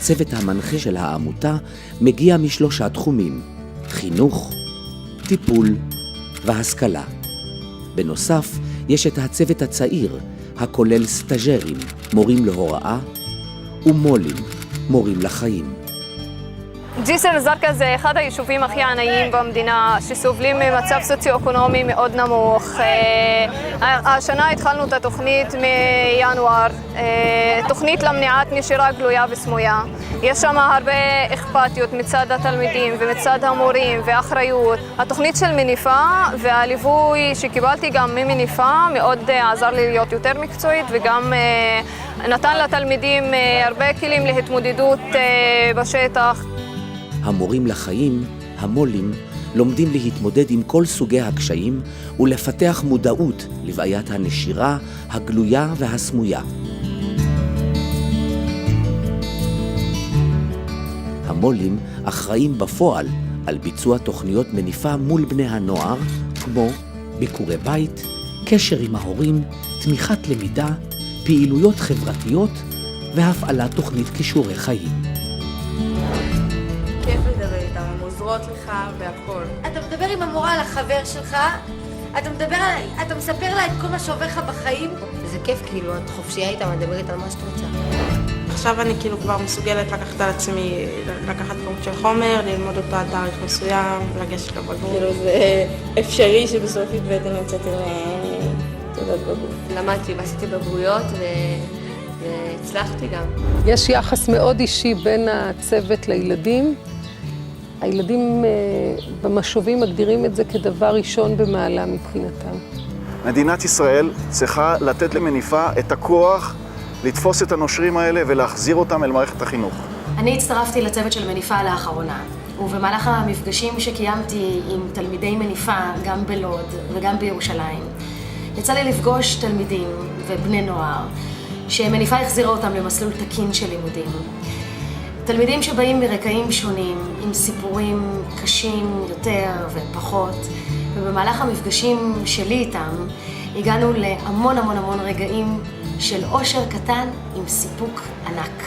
הצוות המנחה של העמותה מגיע משלושה תחומים: חינוך, טיפול והשכלה. בנוסף, יש את הצוות הצעיר, הכולל סטאז'רים, מורים להוראה, ומולים, מורים לחיים. ג'יסר א-זרקא זה אחד היישובים הכי עניים במדינה, שסובלים ממצב סוציו-אקונומי מאוד נמוך. השנה התחלנו את התוכנית מינואר, תוכנית למניעת נשירה גלויה וסמויה. יש שם הרבה אכפתיות מצד התלמידים ומצד המורים ואחריות. התוכנית של מניפה והליווי שקיבלתי גם ממניפה מאוד עזר לי להיות יותר מקצועית, וגם נתן לתלמידים הרבה כלים להתמודדות בשטח. המורים לחיים, המולים, לומדים להתמודד עם כל סוגי הקשיים ולפתח מודעות לבעיית הנשירה, הגלויה והסמויה. המולים אחראים בפועל על ביצוע תוכניות מניפה מול בני הנוער, כמו ביקורי בית, קשר עם ההורים, תמיכת למידה, פעילויות חברתיות והפעלת תוכנית כישורי חיים. כיף לדבר איתם, הן עוזרות לך והכל. אתה מדבר עם המורה על החבר שלך, אתה מספר לה את כל מה שעובר לך בחיים. זה כיף, כאילו, את חופשייה איתה, מדברת על מה שאת רוצה. עכשיו אני כאילו כבר מסוגלת לקחת על עצמי, לקחת כמות של חומר, ללמוד אותו על תאריך מסוים, לגשת לבגרות. כאילו זה אפשרי שבסופית בעצם נמצאת עם תעודת בגרות. למדתי ועשיתי בגרויות והצלחתי גם. יש יחס מאוד אישי בין הצוות לילדים. הילדים במשובים מגדירים את זה כדבר ראשון במעלה מבחינתם. מדינת ישראל צריכה לתת למניפה את הכוח לתפוס את הנושרים האלה ולהחזיר אותם אל מערכת החינוך. אני הצטרפתי לצוות של מניפה לאחרונה, ובמהלך המפגשים שקיימתי עם תלמידי מניפה, גם בלוד וגם בירושלים, יצא לי לפגוש תלמידים ובני נוער, שמניפה החזירה אותם למסלול תקין של לימודים. תלמידים שבאים מרקעים שונים, עם סיפורים קשים יותר ופחות, ובמהלך המפגשים שלי איתם, הגענו להמון רגעים של אושר קטן עם סיפוק ענק.